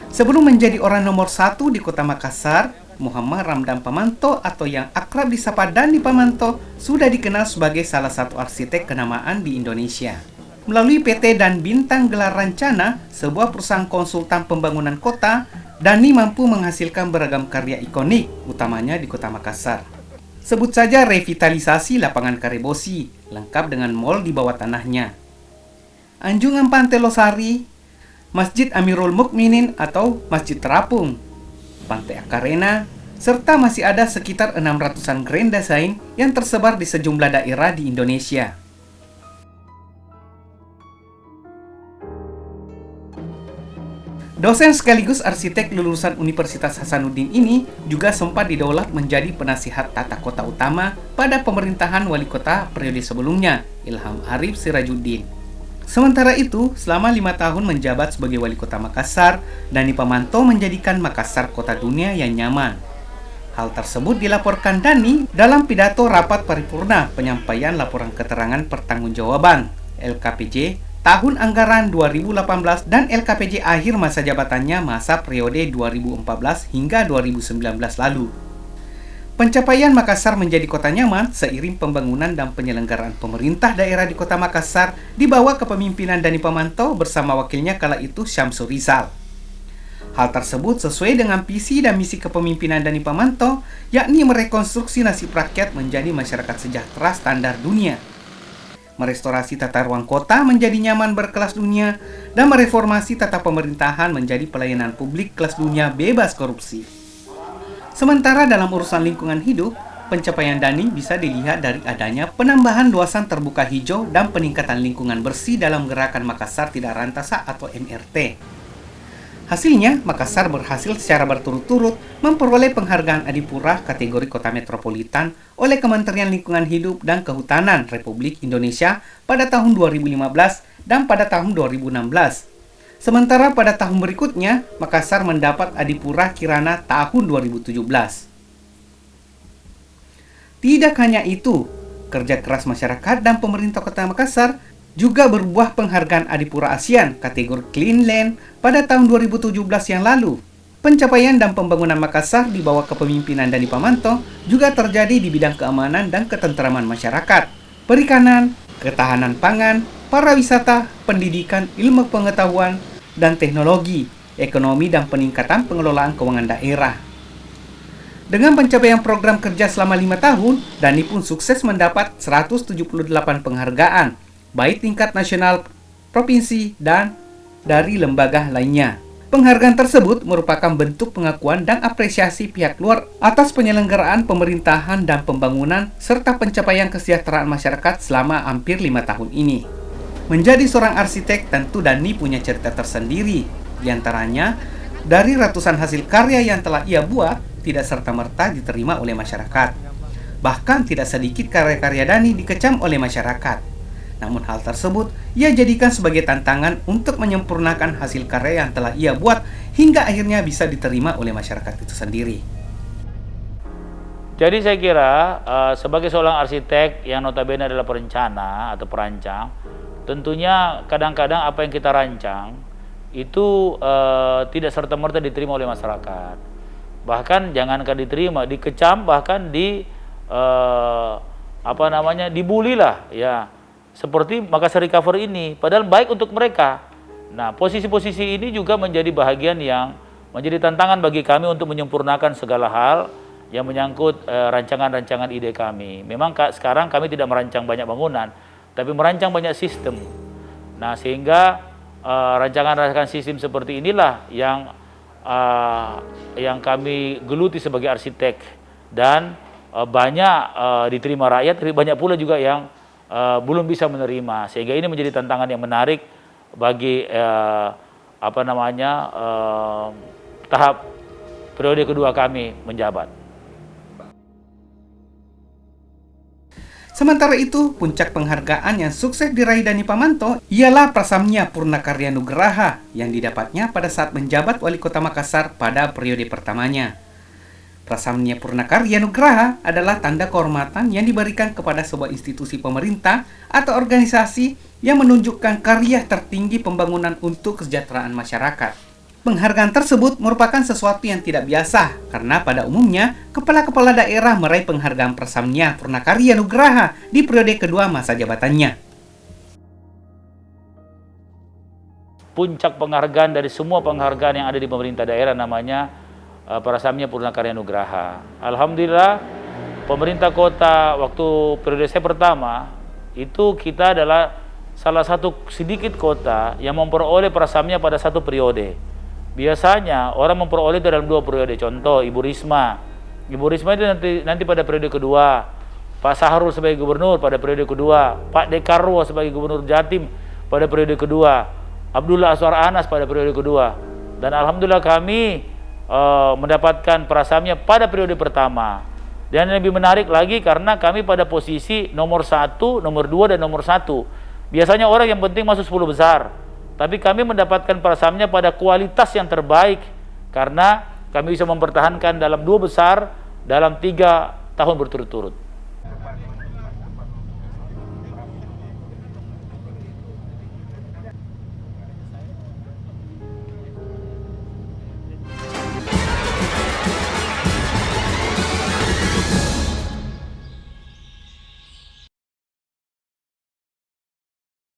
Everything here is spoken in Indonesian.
Sebelum menjadi orang nomor satu di kota Makassar, Muhammad Ramdan Pamanto atau yang akrab disapa Dani Pamanto sudah dikenal sebagai salah satu arsitek kenamaan di Indonesia. Melalui PT Dan Bintang Gelar Rencana, sebuah perusahaan konsultan pembangunan kota, Dani mampu menghasilkan beragam karya ikonik, utamanya di kota Makassar. Sebut saja revitalisasi lapangan Karebosi, lengkap dengan mal di bawah tanahnya. Anjungan Pantai Losari, Masjid Amirul Mukminin atau Masjid Terapung, Pantai Akarena, serta masih ada sekitar 600-an Grand Design yang tersebar di sejumlah daerah di Indonesia. Dosen sekaligus arsitek lulusan Universitas Hasanuddin ini juga sempat didaulat menjadi penasihat tata kota utama pada pemerintahan wali kota periode sebelumnya, Ilham Arif Sirajuddin. Sementara itu, selama 5 tahun menjabat sebagai wali kota Makassar, Dani Pamanto menjadikan Makassar kota dunia yang nyaman. Hal tersebut dilaporkan Dani dalam pidato rapat paripurna penyampaian laporan keterangan pertanggungjawaban LKPJ tahun anggaran 2018 dan LKPJ akhir masa jabatannya masa periode 2014 hingga 2019 lalu. Pencapaian Makassar menjadi kota nyaman seiring pembangunan dan penyelenggaraan pemerintah daerah di kota Makassar di bawah kepemimpinan Dani Pamanto bersama wakilnya kala itu Syamsur Rizal. Hal tersebut sesuai dengan visi dan misi kepemimpinan Dani Pamanto, yakni merekonstruksi nasib rakyat menjadi masyarakat sejahtera standar dunia, merestorasi tata ruang kota menjadi nyaman berkelas dunia, dan mereformasi tata pemerintahan menjadi pelayanan publik kelas dunia bebas korupsi. Sementara dalam urusan lingkungan hidup, pencapaian Dani bisa dilihat dari adanya penambahan luasan terbuka hijau dan peningkatan lingkungan bersih dalam gerakan Makassar Tidak Rantasa atau MRT. Hasilnya, Makassar berhasil secara berturut-turut memperoleh penghargaan Adipura kategori kota metropolitan oleh Kementerian Lingkungan Hidup dan Kehutanan Republik Indonesia pada tahun 2015 dan pada tahun 2016. Sementara pada tahun berikutnya, Makassar mendapat Adipura Kirana tahun 2017. Tidak hanya itu, kerja keras masyarakat dan pemerintah kota Makassar juga berbuah penghargaan Adipura ASEAN kategori Clean Land pada tahun 2017 yang lalu. Pencapaian dan pembangunan Makassar di bawah kepemimpinan Dani Pamanto juga terjadi di bidang keamanan dan ketentraman masyarakat, perikanan, ketahanan pangan, pariwisata, pendidikan, ilmu pengetahuan, dan teknologi, ekonomi, dan peningkatan pengelolaan keuangan daerah. Dengan pencapaian program kerja selama 5 tahun, Dani pun sukses mendapat 178 penghargaan, baik tingkat nasional, provinsi, dan dari lembaga lainnya. Penghargaan tersebut merupakan bentuk pengakuan dan apresiasi pihak luar atas penyelenggaraan pemerintahan dan pembangunan serta pencapaian kesejahteraan masyarakat selama hampir 5 tahun ini. Menjadi seorang arsitek, tentu Dani punya cerita tersendiri. Di antaranya, dari ratusan hasil karya yang telah ia buat, tidak serta-merta diterima oleh masyarakat. Bahkan tidak sedikit karya-karya Dani dikecam oleh masyarakat. Namun hal tersebut ia jadikan sebagai tantangan untuk menyempurnakan hasil karya yang telah ia buat hingga akhirnya bisa diterima oleh masyarakat itu sendiri. Jadi saya kira sebagai seorang arsitek yang notabene adalah perencana atau perancang, tentunya kadang-kadang apa yang kita rancang itu tidak serta-merta diterima oleh masyarakat. Bahkan jangankan diterima, dikecam, bahkan dibully lah ya. Seperti Makassar Recover ini, padahal baik untuk mereka. Nah, posisi-posisi ini juga menjadi bahagian yang menjadi tantangan bagi kami untuk menyempurnakan segala hal yang menyangkut rancangan-rancangan ide kami. Memang sekarang kami tidak merancang banyak bangunan, tapi merancang banyak sistem. Nah, sehingga rancangan-rancangan sistem seperti inilah yang kami geluti sebagai arsitek dan banyak diterima rakyat, tapi banyak pula juga yang belum bisa menerima, sehingga ini menjadi tantangan yang menarik bagi tahap periode kedua kami menjabat. Sementara itu, puncak penghargaan yang sukses diraih Dani Pamanto ialah Prasamnya Purnakarya Nugraha yang didapatnya pada saat menjabat wali kota Makassar pada periode pertamanya. Prasamnya Purnakarya Nugraha adalah tanda kehormatan yang diberikan kepada sebuah institusi pemerintah atau organisasi yang menunjukkan karya tertinggi pembangunan untuk kesejahteraan masyarakat. Penghargaan tersebut merupakan sesuatu yang tidak biasa, karena pada umumnya, kepala-kepala daerah meraih penghargaan Prasamnya Purnakarya Nugraha di periode kedua masa jabatannya. Puncak penghargaan dari semua penghargaan yang ada di pemerintah daerah namanya Prasamnya Purnakarya Nugraha. Alhamdulillah, pemerintah kota waktu periode saya pertama, itu kita adalah salah satu sedikit kota yang memperoleh prasamnya pada satu periode. Biasanya orang memperoleh dalam 2 periode. Contoh Ibu Risma. Ibu Risma itu nanti pada periode kedua. Pak Sahrul sebagai gubernur pada periode kedua. Pak Dekarwo sebagai gubernur Jatim pada periode kedua. Abdullah Aswar Anas pada periode kedua. Dan alhamdulillah kami mendapatkan prasamnya pada periode pertama. Dan yang lebih menarik lagi karena kami pada posisi nomor 1, nomor 2, dan nomor 1. Biasanya orang yang penting masuk 10 besar. Tapi kami mendapatkan prasamnya pada kualitas yang terbaik karena kami bisa mempertahankan dalam 2 besar dalam 3 tahun berturut-turut.